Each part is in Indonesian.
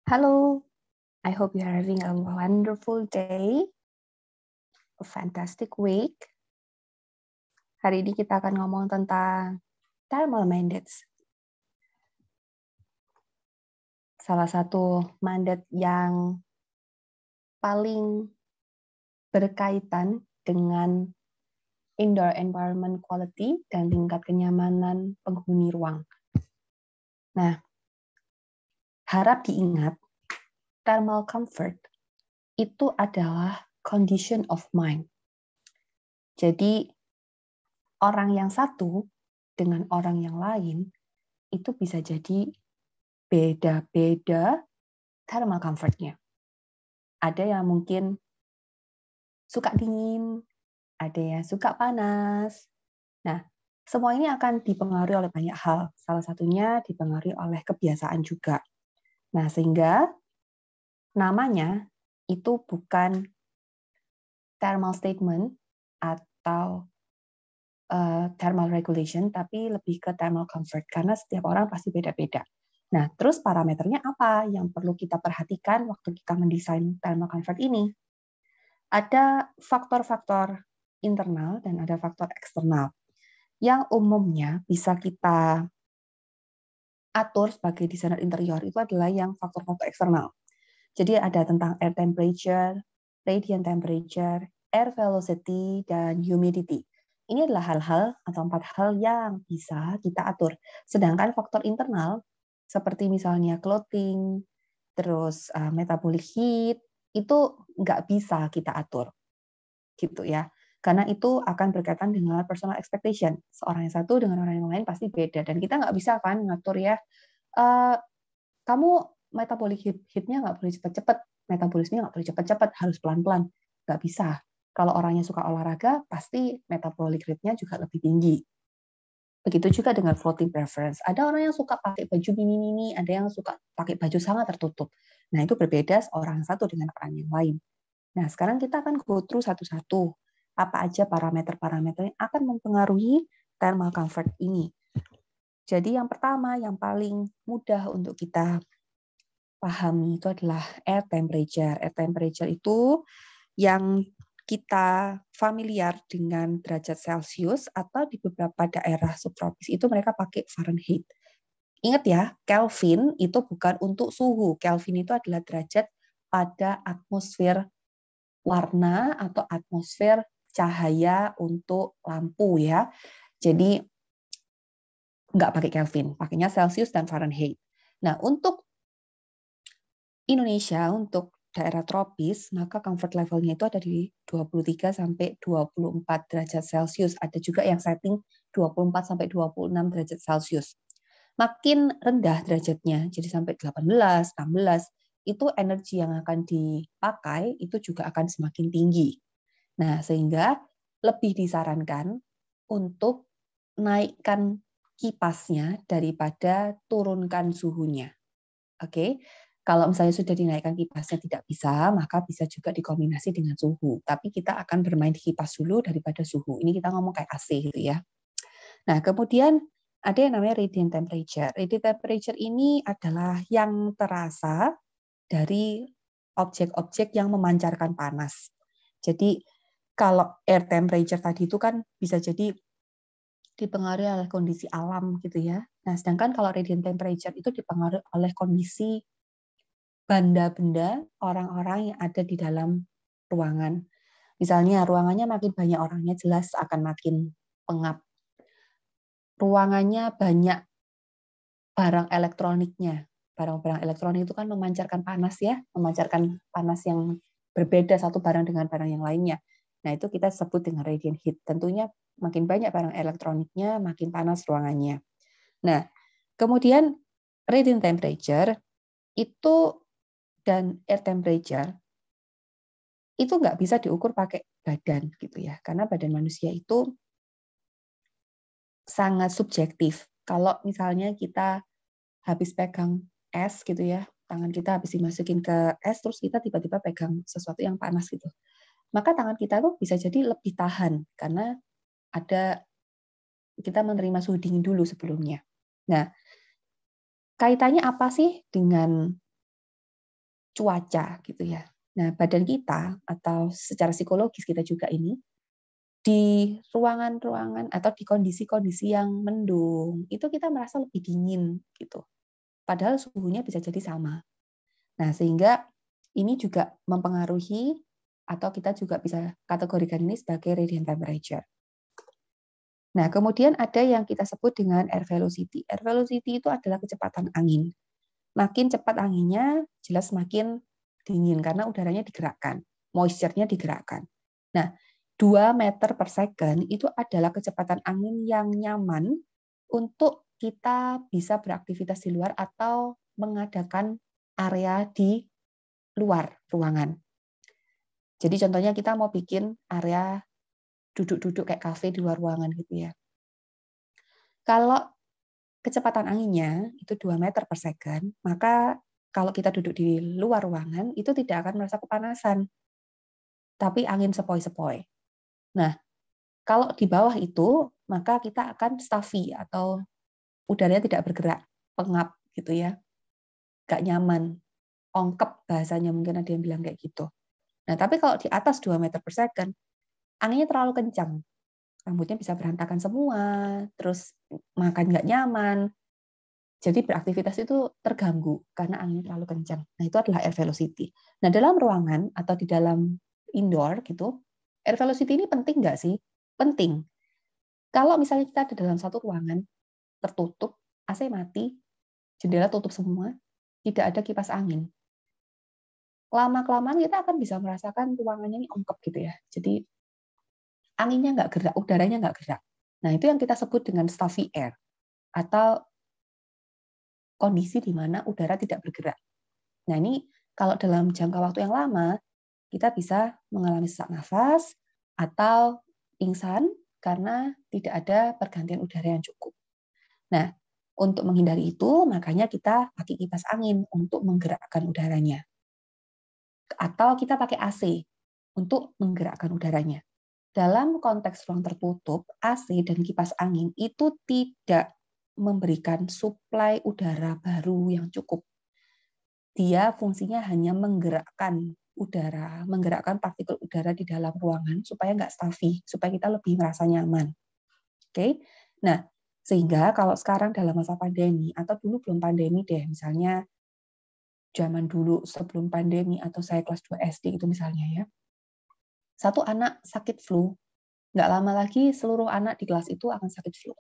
Halo, I hope you are having a wonderful day, a fantastic week. Hari ini kita akan ngomong tentang thermal mandates. Salah satu mandat yang paling berkaitan dengan indoor environment quality dan tingkat kenyamanan penghuni ruang. Nah, harap diingat, thermal comfort itu adalah condition of mind. Jadi, orang yang satu dengan orang yang lain itu bisa jadi beda-beda thermal comfort-nya. Ada yang mungkin suka dingin, ada yang suka panas. Nah, semua ini akan dipengaruhi oleh banyak hal. Salah satunya dipengaruhi oleh kebiasaan juga. Nah, sehingga namanya itu bukan thermal statement atau thermal regulation, tapi lebih ke thermal comfort, karena setiap orang pasti beda-beda. Nah, terus parameternya apa yang perlu kita perhatikan waktu kita mendesain thermal comfort ini? Ada faktor-faktor internal dan ada faktor eksternal. Yang umumnya bisa kita atur sebagai desainer interior itu adalah yang faktor-faktor eksternal. Jadi ada tentang air temperature, radiant temperature, air velocity, dan humidity. Ini adalah hal-hal atau 4 hal yang bisa kita atur. Sedangkan faktor internal, seperti misalnya clothing, terus metabolic heat, itu nggak bisa kita atur. Gitu ya. Karena itu akan berkaitan dengan personal expectation. Seorang yang satu dengan orang yang lain pasti beda. Dan kita nggak bisa kan ngatur ya, kamu metabolic heat-nya nggak boleh cepat-cepat, metabolismenya nggak boleh cepat-cepat, harus pelan-pelan. Nggak bisa. Kalau orangnya suka olahraga, pasti metabolic rate-nya juga lebih tinggi. Begitu juga dengan floating preference. Ada orang yang suka pakai baju mini-mini, ada yang suka pakai baju sangat tertutup. Nah, itu berbeda orang satu dengan orang yang lain. Nah, sekarang kita akan go through satu-satu. Apa aja parameter-parameter yang akan mempengaruhi thermal comfort ini. Jadi yang pertama, yang paling mudah untuk kita pahami itu adalah air temperature. Air temperature itu yang kita familiar dengan derajat Celcius atau di beberapa daerah subtropis itu mereka pakai Fahrenheit. Ingat ya, Kelvin itu bukan untuk suhu. Kelvin itu adalah derajat pada atmosfer warna atau atmosfer cahaya untuk lampu ya. Jadi nggak pakai Kelvin, pakainya Celcius dan Fahrenheit. Nah, untuk Indonesia, untuk daerah tropis, maka comfort levelnya itu ada di 23 sampai 24 derajat Celcius. Ada juga yang setting 24 sampai 26 derajat Celcius. Makin rendah derajatnya, jadi sampai 18, 16, itu energi yang akan dipakai itu juga akan semakin tinggi. Nah, sehingga lebih disarankan untuk naikkan kipasnya daripada turunkan suhunya. Oke, kalau misalnya sudah dinaikkan kipasnya tidak bisa, maka bisa juga dikombinasi dengan suhu. Tapi kita akan bermain di kipas dulu daripada suhu. Ini kita ngomong kayak AC gitu ya. Nah, kemudian ada yang namanya radiant temperature. Radiant temperature ini adalah yang terasa dari objek-objek yang memancarkan panas. Jadi kalau air temperature tadi itu kan bisa jadi dipengaruhi oleh kondisi alam gitu ya. Nah, sedangkan kalau radiant temperature itu dipengaruhi oleh kondisi benda-benda orang-orang yang ada di dalam ruangan. Misalnya ruangannya makin banyak orangnya jelas akan makin pengap. Ruangannya banyak barang elektroniknya. Barang-barang elektronik itu kan memancarkan panas ya, memancarkan panas yang berbeda satu barang dengan barang yang lainnya. Nah, itu kita sebut dengan radiant heat. Tentunya makin banyak barang elektroniknya, makin panas ruangannya. Nah, kemudian radiant temperature itu dan air temperature itu nggak bisa diukur pakai badan gitu ya, karena badan manusia itu sangat subjektif. Kalau misalnya kita habis pegang es gitu ya, tangan kita habis dimasukin ke es, terus kita tiba-tiba pegang sesuatu yang panas gitu, maka tangan kita tuh bisa jadi lebih tahan karena ada kita menerima suhu dingin dulu sebelumnya. Nah, kaitannya apa sih dengan cuaca gitu ya. Nah, badan kita atau secara psikologis kita juga ini di ruangan-ruangan atau di kondisi-kondisi yang mendung, itu kita merasa lebih dingin gitu. Padahal suhunya bisa jadi sama. Nah, sehingga ini juga mempengaruhi atau kita juga bisa kategorikan ini sebagai radiant temperature. Nah, kemudian ada yang kita sebut dengan air velocity. Air velocity itu adalah kecepatan angin. Makin cepat anginnya, jelas makin dingin karena udaranya digerakkan, moisture-nya digerakkan. Nah, 2 meter per second itu adalah kecepatan angin yang nyaman untuk kita bisa beraktivitas di luar atau mengadakan area di luar ruangan. Jadi contohnya kita mau bikin area duduk-duduk kayak kafe di luar ruangan gitu ya. Kalau kecepatan anginnya itu 2 meter per second, maka kalau kita duduk di luar ruangan, itu tidak akan merasa kepanasan, tapi angin sepoi-sepoi. Nah, kalau di bawah itu, maka kita akan stuffy atau udaranya tidak bergerak, pengap gitu ya, nggak nyaman, ongkep bahasanya, mungkin ada yang bilang kayak gitu. Nah, tapi kalau di atas 2 meter per second, anginnya terlalu kencang. Rambutnya bisa berantakan semua, terus makan nggak nyaman, jadi beraktivitas itu terganggu karena anginnya terlalu kencang. Nah, itu adalah air velocity. Nah, dalam ruangan atau di dalam indoor gitu, air velocity ini penting nggak sih? Penting. Kalau misalnya kita ada dalam satu ruangan tertutup, AC mati, jendela tutup semua, tidak ada kipas angin. Lama-kelamaan kita akan bisa merasakan ruangannya ini ongkep gitu ya. Jadi anginnya nggak gerak, udaranya nggak gerak. Nah, itu yang kita sebut dengan stuffy air atau kondisi di mana udara tidak bergerak. Nah, ini kalau dalam jangka waktu yang lama, kita bisa mengalami sesak nafas atau pingsan karena tidak ada pergantian udara yang cukup. Nah, untuk menghindari itu, makanya kita pakai kipas angin untuk menggerakkan udaranya. Atau kita pakai AC untuk menggerakkan udaranya. Dalam konteks ruang tertutup, AC dan kipas angin itu tidak memberikan suplai udara baru yang cukup. Dia fungsinya hanya menggerakkan udara, menggerakkan partikel udara di dalam ruangan supaya nggak stuffy, supaya kita lebih merasa nyaman. Oke, nah sehingga kalau sekarang dalam masa pandemi atau dulu belum pandemi deh, misalnya zaman dulu sebelum pandemi atau saya kelas 2 SD itu misalnya ya, satu anak sakit flu, nggak lama lagi seluruh anak di kelas itu akan sakit flu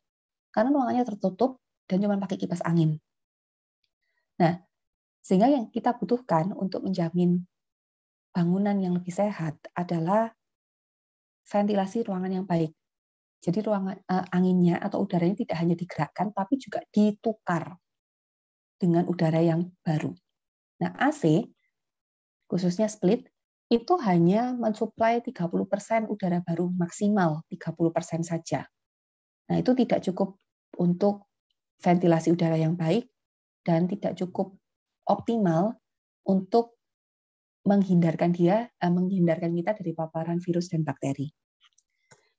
karena ruangannya tertutup dan cuma pakai kipas angin. Nah, sehingga yang kita butuhkan untuk menjamin bangunan yang lebih sehat adalah ventilasi ruangan yang baik. Jadi ruangan anginnya atau udaranya tidak hanya digerakkan, tapi juga ditukar dengan udara yang baru. Nah, AC, khususnya split, itu hanya mensuplai 30% udara baru, maksimal 30% saja. Nah, itu tidak cukup untuk ventilasi udara yang baik dan tidak cukup optimal untuk menghindarkan kita dari paparan virus dan bakteri.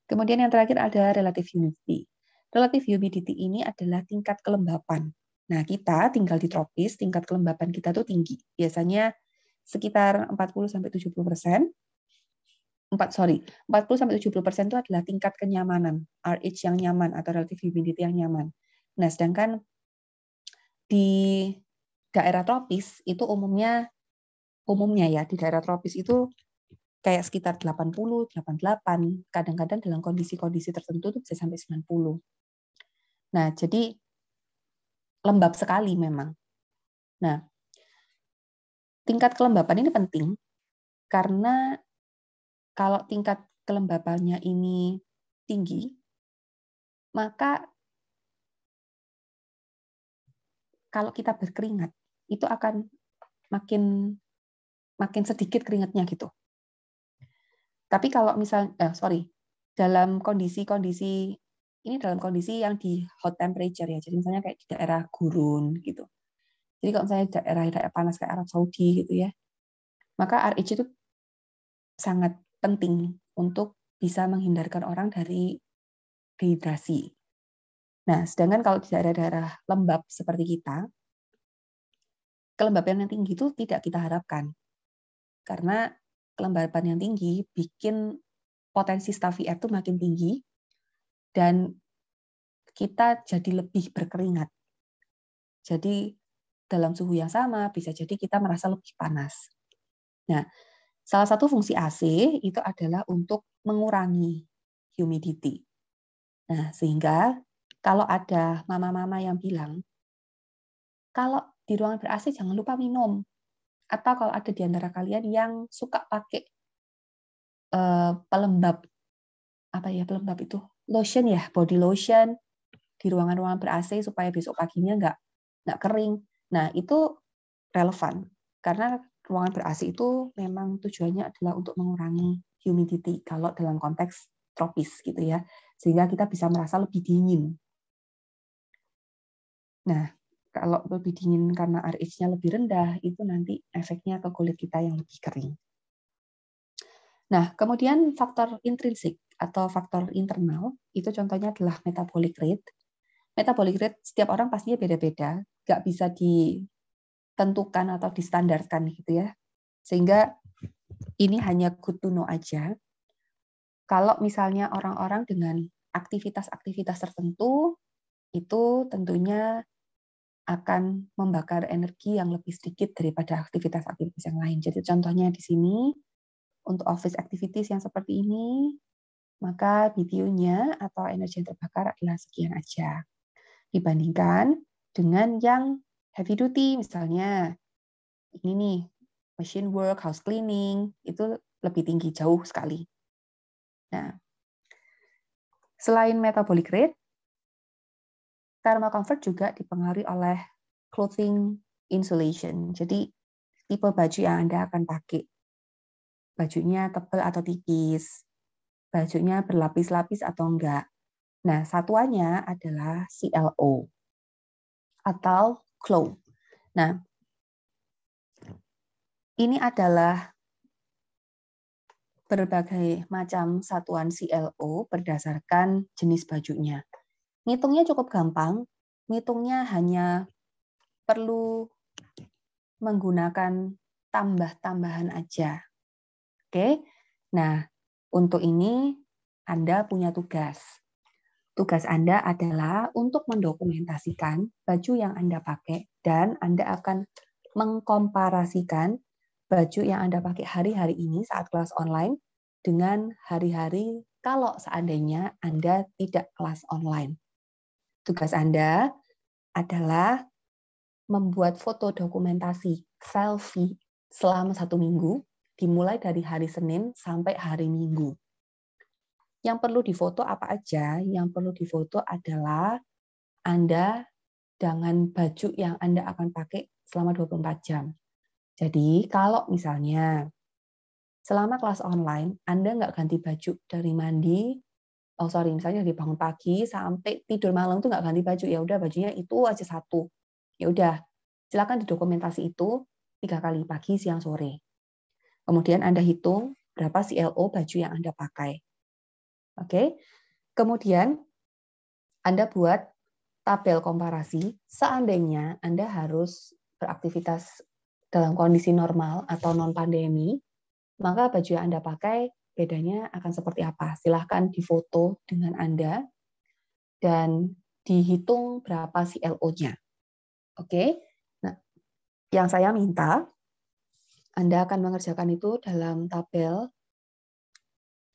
Kemudian yang terakhir ada relative humidity. Relative humidity ini adalah tingkat kelembapan. Nah, kita tinggal di tropis, tingkat kelembapan kita tuh tinggi. Biasanya sekitar 40-70%. 40-70% itu adalah tingkat kenyamanan, RH yang nyaman atau relative humidity yang nyaman. Nah, sedangkan di daerah tropis itu umumnya ya, di daerah tropis itu kayak sekitar 80, 88, kadang-kadang dalam kondisi-kondisi tertentu itu bisa sampai 90. Nah, jadi lembab sekali memang. Nah, tingkat kelembapan ini penting karena kalau tingkat kelembapannya ini tinggi, maka kalau kita berkeringat, itu akan makin sedikit keringatnya gitu. Tapi kalau dalam kondisi yang di hot temperature ya, jadi misalnya kayak di daerah gurun gitu. Jadi kalau misalnya daerah panas kayak Arab Saudi gitu ya, maka RH itu sangat penting untuk bisa menghindarkan orang dari dehidrasi. Nah, sedangkan kalau di daerah-daerah lembab seperti kita, kelembapan yang tinggi itu tidak kita harapkan. Karena kelembapan yang tinggi bikin potensi staph VR itu makin tinggi dan kita jadi lebih berkeringat. Jadi dalam suhu yang sama bisa jadi kita merasa lebih panas. Nah, salah satu fungsi AC itu adalah untuk mengurangi humidity. Nah, sehingga kalau ada mama-mama yang bilang, kalau di ruangan ber-AC jangan lupa minum. Atau kalau ada di antara kalian yang suka pakai pelembab, apa ya pelembab itu? Lotion ya, body lotion di ruangan-ruangan ber-AC supaya besok paginya nggak kering. Nah, itu relevan. Karena ruangan ber-AC itu memang tujuannya adalah untuk mengurangi humidity kalau dalam konteks tropis gitu ya. Sehingga kita bisa merasa lebih dingin. Nah, kalau lebih dingin karena RH-nya lebih rendah, itu nanti efeknya ke kulit kita yang lebih kering. Nah, kemudian faktor intrinsik atau faktor internal, itu contohnya adalah metabolic rate. Metabolic rate setiap orang pastinya beda-beda, nggak bisa ditentukan atau distandarkan gitu ya. Sehingga ini hanya good to know aja. Kalau misalnya orang-orang dengan aktivitas-aktivitas tertentu, itu tentunya akan membakar energi yang lebih sedikit daripada aktivitas-aktivitas yang lain. Jadi contohnya di sini, untuk office activities yang seperti ini, maka BTU-nya atau energi yang terbakar adalah sekian aja. Dibandingkan dengan yang heavy duty, misalnya ini nih, machine work, house cleaning, itu lebih tinggi, jauh sekali. Nah, selain metabolic rate, thermal comfort juga dipengaruhi oleh clothing insulation. Jadi, tipe baju yang Anda akan pakai. Bajunya tebal atau tipis, bajunya berlapis-lapis atau enggak. Nah, satuannya adalah CLO atau CLO. Nah, ini adalah berbagai macam satuan CLO berdasarkan jenis bajunya. Ngitungnya cukup gampang, ngitungnya hanya perlu menggunakan tambah-tambahan aja. Oke, nah untuk ini Anda punya tugas. Tugas Anda adalah untuk mendokumentasikan baju yang Anda pakai dan Anda akan mengkomparasikan baju yang Anda pakai hari-hari ini saat kelas online dengan hari-hari kalau seandainya Anda tidak kelas online. Tugas Anda adalah membuat foto dokumentasi selfie selama 1 minggu, dimulai dari hari Senin sampai hari Minggu. Yang perlu difoto apa aja? Yang perlu difoto adalah Anda dengan baju yang Anda akan pakai selama 24 jam. Jadi, kalau misalnya selama kelas online, Anda nggak ganti baju dari mandi, misalnya dari bangun pagi sampai tidur malam tuh nggak ganti baju, ya udah bajunya itu aja satu. Ya udah, silakan didokumentasi itu 3 kali pagi, siang, sore. Kemudian Anda hitung berapa CLO baju yang Anda pakai. Oke. Kemudian Anda buat tabel komparasi seandainya Anda harus beraktivitas dalam kondisi normal atau non-pandemi, maka baju yang Anda pakai bedanya akan seperti apa. Silahkan difoto dengan Anda dan dihitung berapa CLO-nya. Oke, nah, yang saya minta, Anda akan mengerjakan itu dalam tabel.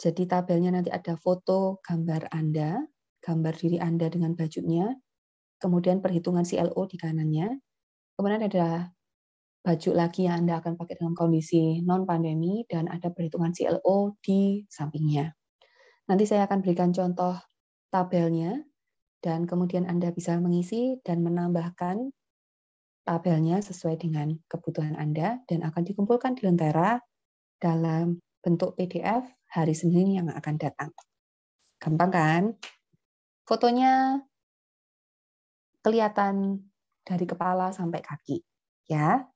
Jadi tabelnya nanti ada foto gambar Anda, gambar diri Anda dengan bajunya, kemudian perhitungan CLO di kanannya, kemudian ada baju lagi yang Anda akan pakai dalam kondisi non-pandemi, dan ada perhitungan CLO di sampingnya. Nanti saya akan berikan contoh tabelnya, dan kemudian Anda bisa mengisi dan menambahkan tabelnya sesuai dengan kebutuhan Anda, dan akan dikumpulkan di Lentera dalam bentuk PDF hari Senin yang akan datang. Gampang kan? Fotonya kelihatan dari kepala sampai kaki. Ya.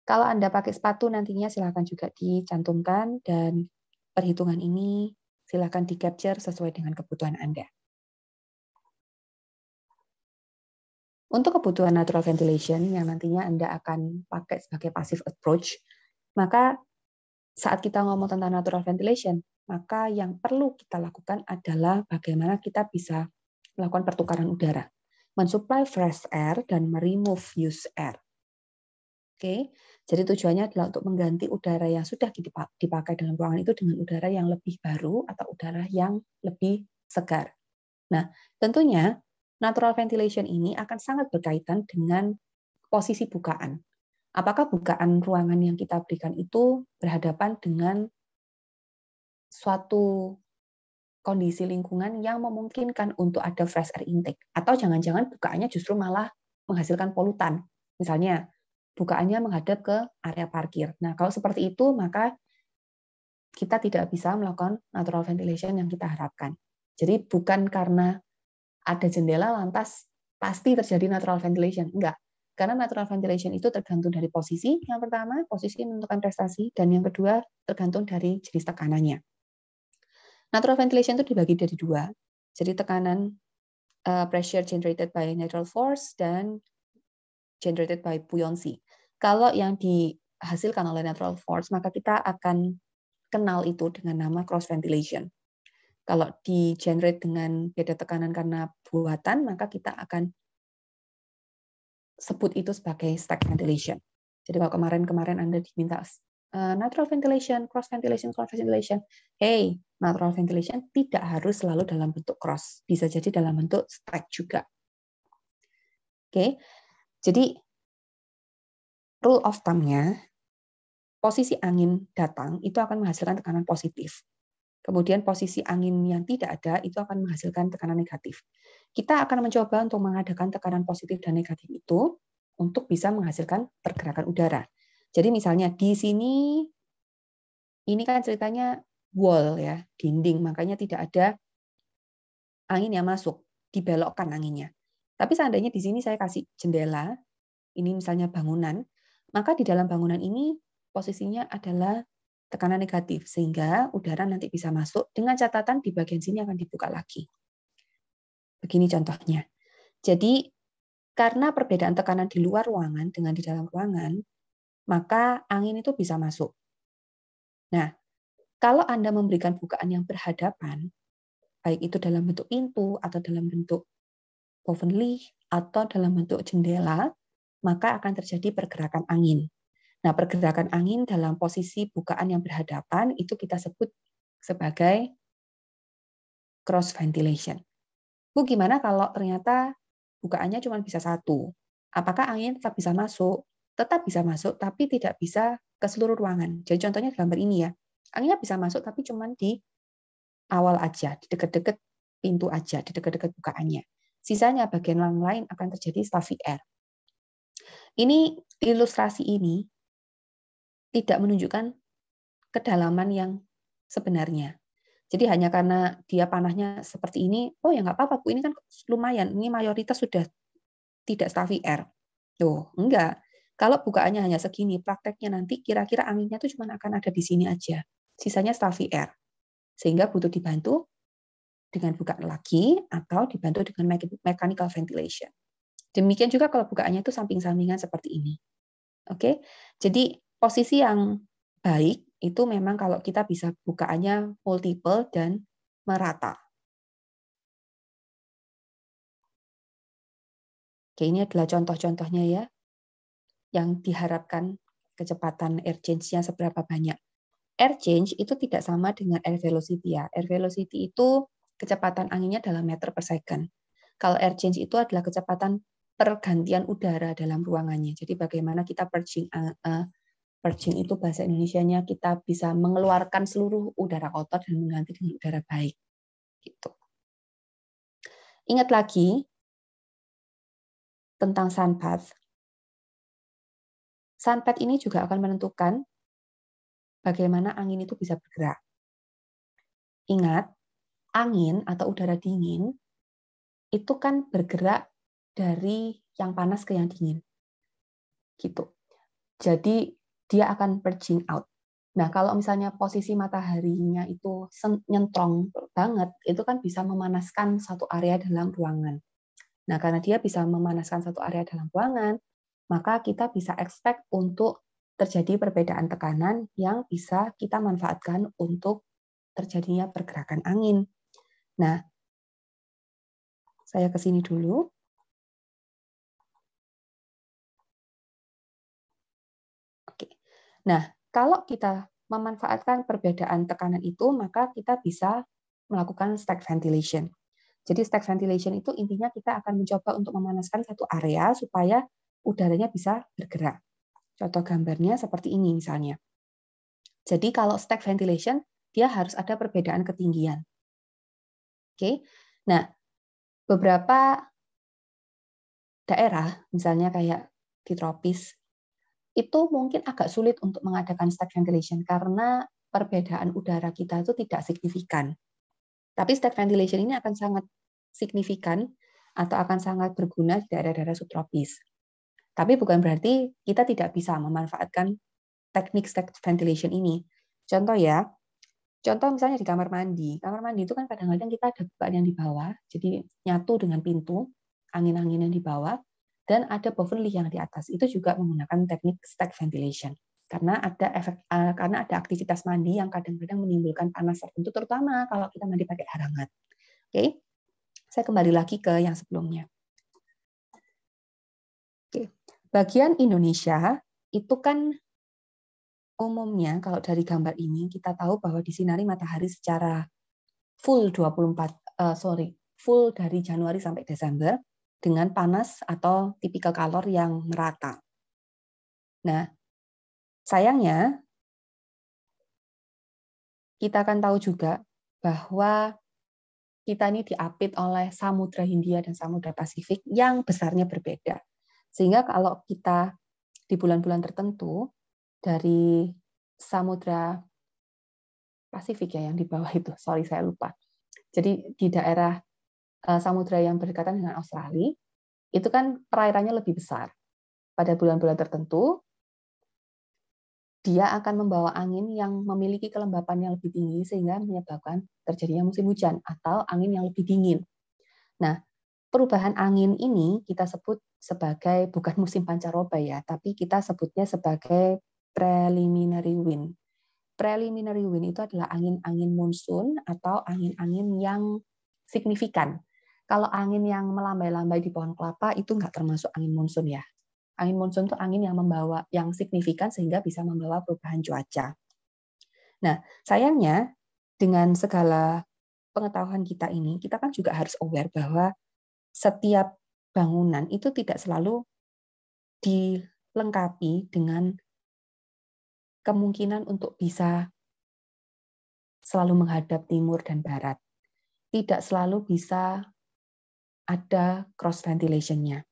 Kalau Anda pakai sepatu nantinya silakan juga dicantumkan, dan perhitungan ini silakan di-capture sesuai dengan kebutuhan Anda. Untuk kebutuhan natural ventilation yang nantinya Anda akan pakai sebagai passive approach, maka saat kita ngomong tentang natural ventilation, maka yang perlu kita lakukan adalah bagaimana kita bisa melakukan pertukaran udara, mensupply fresh air dan meremove used air. Oke, jadi tujuannya adalah untuk mengganti udara yang sudah dipakai dalam ruangan itu dengan udara yang lebih baru atau udara yang lebih segar. Nah, tentunya natural ventilation ini akan sangat berkaitan dengan posisi bukaan. Apakah bukaan ruangan yang kita berikan itu berhadapan dengan suatu kondisi lingkungan yang memungkinkan untuk ada fresh air intake, atau jangan-jangan bukaannya justru malah menghasilkan polutan. Misalnya, bukaannya menghadap ke area parkir. Nah, kalau seperti itu, maka kita tidak bisa melakukan natural ventilation yang kita harapkan. Jadi bukan karena ada jendela lantas pasti terjadi natural ventilation. Enggak. Karena natural ventilation itu tergantung dari posisi. Yang pertama, posisi menentukan prestasi. Dan yang kedua, tergantung dari jenis tekanannya. Natural ventilation itu dibagi dari dua. Jadi tekanan pressure generated by natural force dan generated by buoyancy. Kalau yang dihasilkan oleh natural force, maka kita akan kenal itu dengan nama cross ventilation. Kalau di-generate dengan beda tekanan karena buatan, maka kita akan sebut itu sebagai stack ventilation. Jadi kalau kemarin Anda diminta natural ventilation, cross ventilation, hey, natural ventilation tidak harus selalu dalam bentuk cross, bisa jadi dalam bentuk stack juga. Oke, jadi rule of thumb-nya, posisi angin datang itu akan menghasilkan tekanan positif. Kemudian posisi angin yang tidak ada itu akan menghasilkan tekanan negatif. Kita akan mencoba untuk mengadakan tekanan positif dan negatif itu untuk bisa menghasilkan pergerakan udara. Jadi misalnya di sini, ini kan ceritanya wall ya, dinding, makanya tidak ada angin yang masuk, dibelokkan anginnya. Tapi seandainya di sini saya kasih jendela, ini misalnya bangunan, maka di dalam bangunan ini posisinya adalah tekanan negatif, sehingga udara nanti bisa masuk dengan catatan di bagian sini akan dibuka lagi. Begini contohnya. Jadi, karena perbedaan tekanan di luar ruangan dengan di dalam ruangan, maka angin itu bisa masuk. Nah, kalau Anda memberikan bukaan yang berhadapan, baik itu dalam bentuk pintu, atau dalam bentuk ovenly, atau dalam bentuk jendela, maka akan terjadi pergerakan angin. Nah, pergerakan angin dalam posisi bukaan yang berhadapan itu kita sebut sebagai cross ventilation. Bu, gimana kalau ternyata bukaannya cuma bisa satu? Apakah angin tetap bisa masuk? Tetap bisa masuk, tapi tidak bisa ke seluruh ruangan. Jadi contohnya gambar ini ya. Anginnya bisa masuk, tapi cuma di awal aja, di dekat-dekat pintu aja, di dekat-dekat bukaannya. Sisanya bagian lain akan terjadi stuffy air. Ini ilustrasi ini tidak menunjukkan kedalaman yang sebenarnya. Jadi hanya karena dia panahnya seperti ini, oh ya nggak apa-apa Bu, ini kan lumayan, ini mayoritas sudah tidak stuffy air. Tuh, enggak. Kalau bukaannya hanya segini, prakteknya nanti kira-kira anginnya tuh cuma akan ada di sini aja. Sisanya stuffy air. Sehingga butuh dibantu dengan bukaan lagi atau dibantu dengan mechanical ventilation. Demikian juga kalau bukaannya itu samping-sampingan seperti ini. Oke. Jadi posisi yang baik itu memang kalau kita bisa bukaannya multiple dan merata. Oke, ini adalah contoh-contohnya ya, yang diharapkan kecepatan air change-nya seberapa banyak. Air change itu tidak sama dengan air velocity ya. Air velocity itu kecepatan anginnya dalam meter per second. Kalau air change itu adalah kecepatan pergantian udara dalam ruangannya. Jadi bagaimana kita purging itu bahasa Indonesianya kita bisa mengeluarkan seluruh udara kotor dan mengganti dengan udara baik. Gitu. Ingat lagi tentang sunpath. Sunpath ini juga akan menentukan bagaimana angin itu bisa bergerak. Ingat, angin atau udara dingin itu kan bergerak dari yang panas ke yang dingin. Gitu. Jadi dia akan purging out. Nah, kalau misalnya posisi mataharinya itu nyentrong banget, itu kan bisa memanaskan satu area dalam ruangan. Nah, karena dia bisa memanaskan satu area dalam ruangan, maka kita bisa expect untuk terjadi perbedaan tekanan yang bisa kita manfaatkan untuk terjadinya pergerakan angin. Nah, saya ke sini dulu. Oke. Nah, kalau kita memanfaatkan perbedaan tekanan itu, maka kita bisa melakukan stack ventilation. Jadi stack ventilation itu intinya kita akan mencoba untuk memanaskan satu area supaya udaranya bisa bergerak. Contoh gambarnya seperti ini misalnya. Jadi kalau stack ventilation, dia harus ada perbedaan ketinggian. Oke. Nah, beberapa daerah, misalnya kayak di tropis, itu mungkin agak sulit untuk mengadakan stack ventilation karena perbedaan udara kita itu tidak signifikan. Tapi stack ventilation ini akan sangat signifikan atau akan sangat berguna di daerah-daerah subtropis. Tapi bukan berarti kita tidak bisa memanfaatkan teknik stack ventilation ini. Contoh ya, contoh misalnya di kamar mandi. Kamar mandi itu kan kadang-kadang kita ada bukaan yang di bawah, jadi nyatu dengan pintu, angin-angin yang di bawah, dan ada bovenly yang di atas. Itu juga menggunakan teknik stack ventilation. Karena ada aktivitas mandi yang kadang-kadang menimbulkan panas tertentu, terutama kalau kita mandi pakai air hangat. Oke, saya kembali lagi ke yang sebelumnya. Oke, bagian Indonesia itu kan umumnya kalau dari gambar ini kita tahu bahwa disinari matahari secara full full dari Januari sampai Desember dengan panas atau typical color yang merata. Nah, sayangnya kita akan tahu juga bahwa kita ini diapit oleh Samudra Hindia dan Samudra Pasifik yang besarnya berbeda. Sehingga kalau kita di bulan-bulan tertentu dari Samudra Pasifik ya yang di bawah itu, sorry saya lupa. Jadi di daerah samudra yang berdekatan dengan Australia, itu kan perairannya lebih besar. Pada bulan-bulan tertentu, dia akan membawa angin yang memiliki kelembapan yang lebih tinggi sehingga menyebabkan terjadinya musim hujan atau angin yang lebih dingin. Nah, perubahan angin ini kita sebut sebagai bukan musim pancaroba ya, tapi kita sebutnya sebagai preliminary wind. Preliminary wind itu adalah angin-angin monsun atau angin-angin yang signifikan. Kalau angin yang melambai-lambai di pohon kelapa itu nggak termasuk angin monsun ya. Angin monsun itu angin yang membawa yang signifikan sehingga bisa membawa perubahan cuaca. Nah, sayangnya dengan segala pengetahuan kita ini, kita kan juga harus aware bahwa setiap bangunan itu tidak selalu dilengkapi dengan kemungkinan untuk bisa selalu menghadap timur dan barat. Tidak selalu bisa ada cross ventilation-nya.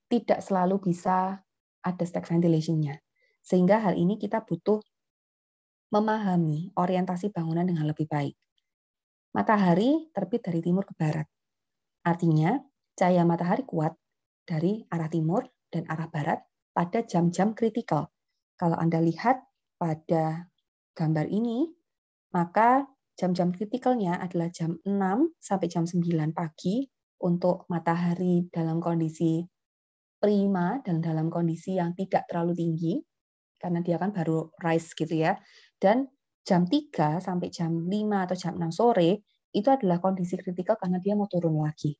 Tidak selalu bisa ada stack ventilation-nya. Sehingga hal ini kita butuh memahami orientasi bangunan dengan lebih baik. Matahari terbit dari timur ke barat. Artinya, cahaya matahari kuat dari arah timur dan arah barat pada jam-jam kritikal. Kalau Anda lihat pada gambar ini, maka jam-jam kritikalnya adalah jam 6 sampai jam 9 pagi untuk matahari dalam kondisi prima dan dalam kondisi yang tidak terlalu tinggi, karena dia kan baru rise gitu ya. Dan jam 3 sampai jam 5 atau jam 6 sore, itu adalah kondisi kritikal karena dia mau turun lagi.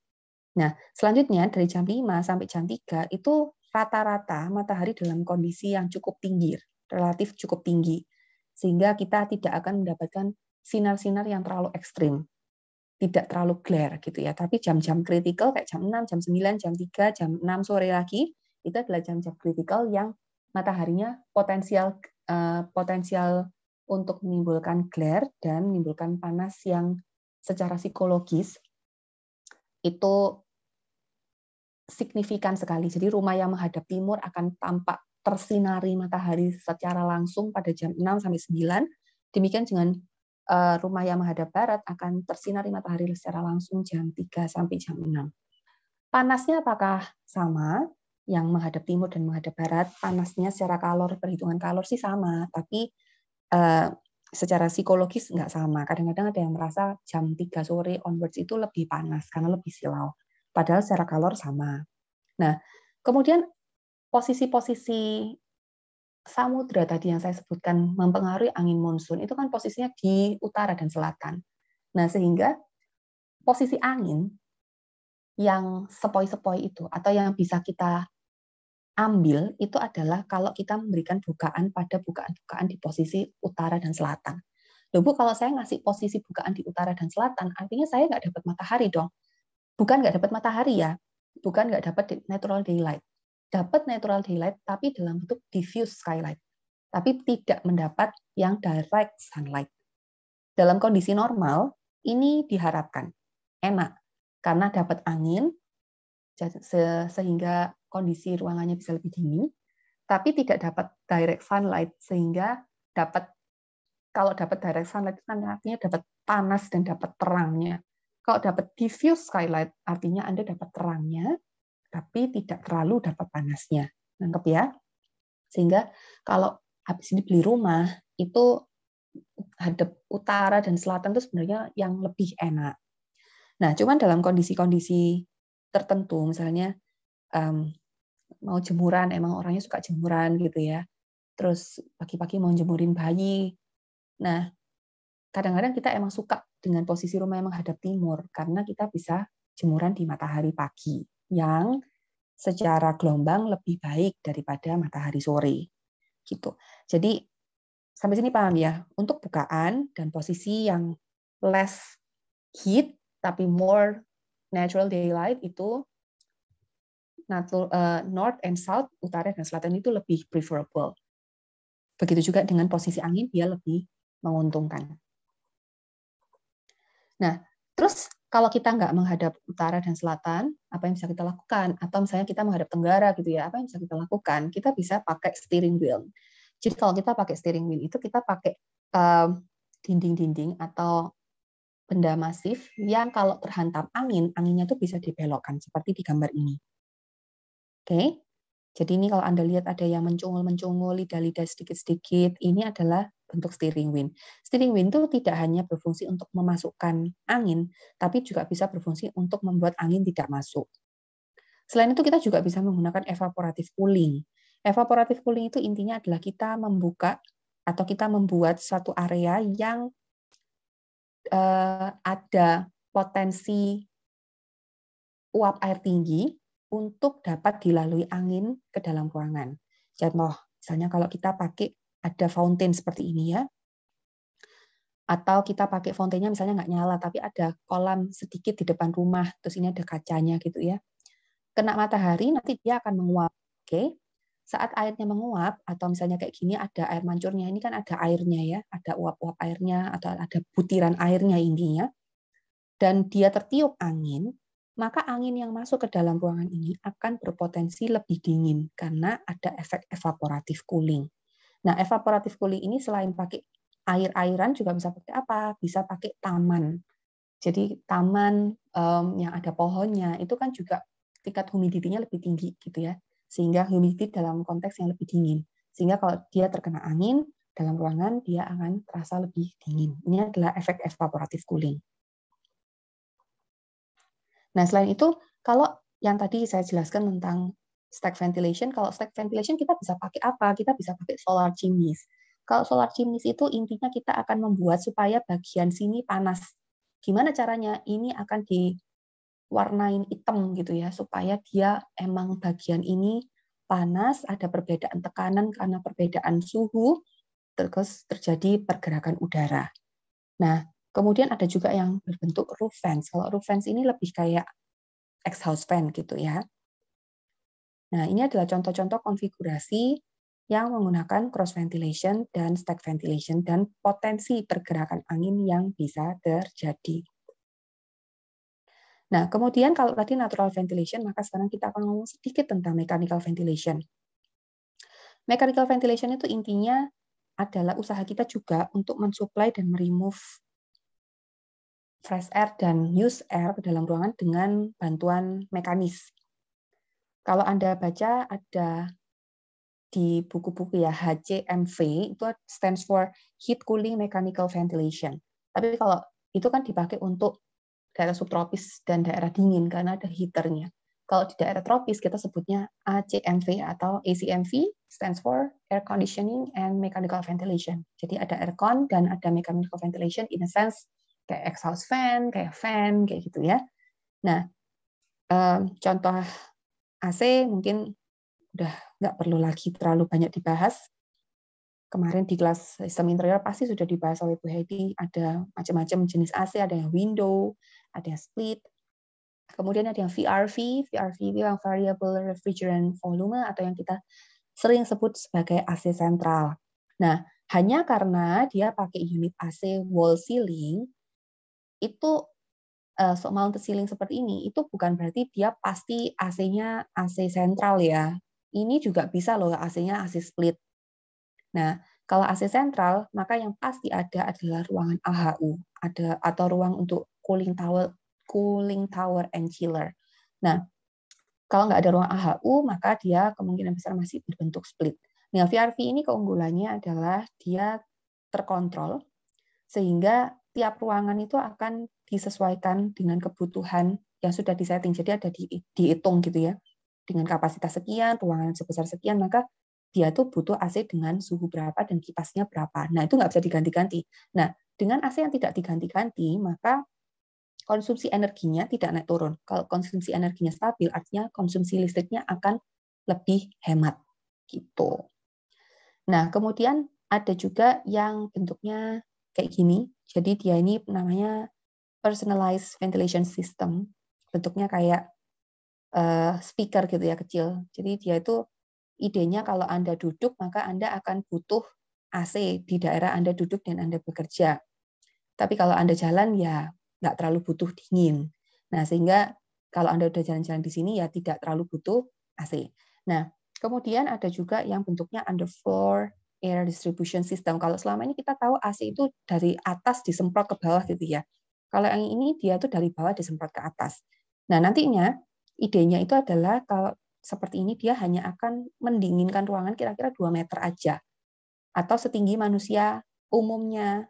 Nah, selanjutnya dari jam 5 sampai jam 3, itu rata-rata matahari dalam kondisi yang cukup tinggi, relatif cukup tinggi. Sehingga kita tidak akan mendapatkan sinar-sinar yang terlalu ekstrim. Tidak terlalu glare gitu ya. Tapi jam-jam kritikal kayak jam 6, jam 9, jam 3, jam 6 sore lagi, itu adalah jam-jam kritikal yang mataharinya potensial untuk menimbulkan glare dan menimbulkan panas yang secara psikologis itu signifikan sekali. Jadi rumah yang menghadap timur akan tampak tersinari matahari secara langsung pada jam 6 sampai 9. Demikian dengan rumah yang menghadap barat akan tersinari matahari secara langsung jam 3 sampai jam 6. Panasnya apakah sama? Yang menghadap timur dan menghadap barat, panasnya secara kalor, perhitungan kalor sih sama, tapi secara psikologis nggak sama. Kadang-kadang ada yang merasa jam 3 sore onwards itu lebih panas karena lebih silau. Padahal secara kalor sama. Nah, kemudian posisi-posisi samudra tadi yang saya sebutkan mempengaruhi angin monsun, itu kan posisinya di utara dan selatan. Nah, sehingga posisi angin yang sepoi-sepoi itu, atau yang bisa kita ambil, itu adalah kalau kita memberikan bukaan pada bukaan-bukaan di posisi utara dan selatan. Loh Bu, kalau saya ngasih posisi bukaan di utara dan selatan, artinya saya nggak dapat matahari dong. Bukan nggak dapat matahari ya, bukan nggak dapat natural daylight. Dapat natural daylight, tapi dalam bentuk diffuse skylight. Tapi tidak mendapat yang direct sunlight. Dalam kondisi normal, ini diharapkan enak, karena dapat angin, sehingga kondisi ruangannya bisa lebih dingin, tapi tidak dapat direct sunlight, sehingga kalau dapat direct sunlight itu kan artinya dapat panas dan dapat terangnya. Kalau dapat diffuse skylight, artinya Anda dapat terangnya, tapi tidak terlalu dapat panasnya. Nangkep ya? Sehingga kalau habis ini beli rumah, itu hadap utara dan selatan itu sebenarnya yang lebih enak. Nah, cuman dalam kondisi-kondisi tertentu, misalnya mau jemuran, emang orangnya suka jemuran gitu ya, terus pagi-pagi mau jemurin bayi. Nah, kadang-kadang kita emang suka dengan posisi rumah yang menghadap timur, karena kita bisa jemuran di matahari pagi, yang secara gelombang lebih baik daripada matahari sore. Gitu. Jadi, sampai sini paham ya? Untuk bukaan dan posisi yang less heat, tapi more natural daylight itu north and south, utara dan selatan itu lebih preferable. Begitu juga dengan posisi angin, dia lebih menguntungkan. Nah, terus kalau kita nggak menghadap utara dan selatan, apa yang bisa kita lakukan? Atau misalnya kita menghadap tenggara gitu ya, apa yang bisa kita lakukan? Kita bisa pakai steering wheel. Jadi kalau kita pakai steering wheel itu kita pakai dinding-dinding atau benda masif yang kalau terhantam angin, anginnya tuh bisa dibelokkan seperti di gambar ini. Oke. Jadi ini kalau Anda lihat ada yang mencungul-mencungul, lidah-lidah sedikit-sedikit, ini adalah bentuk steering wheel. Steering wheel itu tidak hanya berfungsi untuk memasukkan angin, tapi juga bisa berfungsi untuk membuat angin tidak masuk. Selain itu kita juga bisa menggunakan evaporative cooling. Evaporative cooling itu intinya adalah kita membuka atau kita membuat suatu area yang ada potensi uap air tinggi untuk dapat dilalui angin ke dalam ruangan. Contoh, misalnya kalau kita pakai ada fountain seperti ini ya, atau kita pakai fountainnya misalnya nggak nyala, tapi ada kolam sedikit di depan rumah, terus ini ada kacanya gitu ya. Kena matahari, nanti dia akan menguap. Oke, saat airnya menguap, atau misalnya kayak gini ada air mancurnya, ini kan ada airnya ya, ada uap-uap airnya, atau ada butiran airnya intinya, dan dia tertiup angin, maka angin yang masuk ke dalam ruangan ini akan berpotensi lebih dingin karena ada efek evaporative cooling. Nah, evaporative cooling ini selain pakai air-airan juga bisa pakai apa? Bisa pakai taman. Jadi taman yang ada pohonnya itu kan juga tingkat humidity-nya lebih tinggi gitu ya. Sehingga humidity dalam konteks yang lebih dingin. Sehingga kalau dia terkena angin dalam ruangan dia akan terasa lebih dingin. Ini adalah efek evaporative cooling. Nah, selain itu, kalau yang tadi saya jelaskan tentang stack ventilation, kalau stack ventilation kita bisa pakai apa? Kita bisa pakai solar chimneys. Kalau solar chimneys itu intinya kita akan membuat supaya bagian sini panas. Gimana caranya? Ini akan diwarnain hitam gitu ya, supaya dia emang bagian ini panas, ada perbedaan tekanan karena perbedaan suhu, terus terjadi pergerakan udara. Nah, kemudian ada juga yang berbentuk roof fans. Kalau roof fans ini lebih kayak exhaust fan gitu ya. Nah, ini adalah contoh-contoh konfigurasi yang menggunakan cross ventilation dan stack ventilation dan potensi pergerakan angin yang bisa terjadi. Nah, kemudian kalau tadi natural ventilation, maka sekarang kita akan ngomong sedikit tentang mechanical ventilation. Mechanical ventilation itu intinya adalah usaha kita juga untuk mensuplai dan meremove fresh air dan used air ke dalam ruangan dengan bantuan mekanis. Kalau Anda baca ada di buku-buku ya HCMV itu stands for Heat Cooling Mechanical Ventilation. Tapi kalau itu kan dipakai untuk daerah subtropis dan daerah dingin karena ada heaternya. Kalau di daerah tropis kita sebutnya ACMV atau ACMV, stands for Air Conditioning and Mechanical Ventilation. Jadi ada aircon dan ada mechanical ventilation in a sense kayak exhaust fan, kayak fan, kayak gitu ya. Nah, contoh AC mungkin udah nggak perlu lagi terlalu banyak dibahas. Kemarin di kelas sistem interior pasti sudah dibahas oleh Bu Hedi, ada macam-macam jenis AC, ada yang window, ada yang split, kemudian ada yang VRV itu yang variable refrigerant volume atau yang kita sering sebut sebagai AC sentral. Nah, hanya karena dia pakai unit AC wall ceiling, itu mounted ceiling seperti ini, itu bukan berarti dia pasti AC-nya AC sentral ya. Ini juga bisa loh AC-nya AC split. Nah, kalau AC sentral, maka yang pasti ada adalah ruangan AHU, atau ruang untuk cooling tower and chiller. Nah, kalau nggak ada ruang AHU, maka dia kemungkinan besar masih berbentuk split. Nah, VRV ini keunggulannya adalah dia terkontrol, sehingga tiap ruangan itu akan disesuaikan dengan kebutuhan yang sudah disetting. Jadi ada dihitung gitu ya. Dengan kapasitas sekian, ruangan sebesar sekian, maka dia tuh butuh AC dengan suhu berapa dan kipasnya berapa. Nah, itu nggak bisa diganti-ganti. Nah, dengan AC yang tidak diganti-ganti, maka konsumsi energinya tidak naik turun. Kalau konsumsi energinya stabil, artinya konsumsi listriknya akan lebih hemat. Gitu. Nah, kemudian ada juga yang bentuknya kayak gini. Jadi dia ini namanya personalized ventilation system. Bentuknya kayak speaker gitu ya, kecil. Jadi dia itu idenya kalau Anda duduk, maka Anda akan butuh AC di daerah Anda duduk dan Anda bekerja. Tapi kalau Anda jalan, ya nggak terlalu butuh dingin. Nah, sehingga kalau Anda udah jalan-jalan di sini, ya tidak terlalu butuh AC. Nah, kemudian ada juga yang bentuknya underfloor air distribution system. Kalau selama ini kita tahu AC itu dari atas disemprot ke bawah gitu ya. Kalau yang ini dia tuh dari bawah disemprot ke atas. Nah, nantinya idenya itu adalah kalau seperti ini dia hanya akan mendinginkan ruangan kira-kira 2 meter aja. Atau setinggi manusia umumnya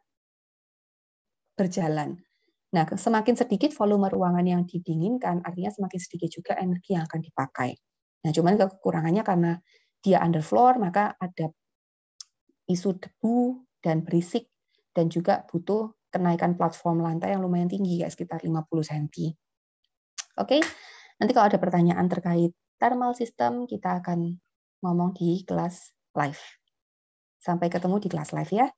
berjalan. Nah, semakin sedikit volume ruangan yang didinginkan, artinya semakin sedikit juga energi yang akan dipakai. Nah, cuman kekurangannya karena dia underfloor, maka ada isu debu dan berisik, dan juga butuh kenaikan platform lantai yang lumayan tinggi, ya, sekitar 50 cm. Oke, nanti kalau ada pertanyaan terkait thermal system, kita akan ngomong di kelas live. Sampai ketemu di kelas live ya.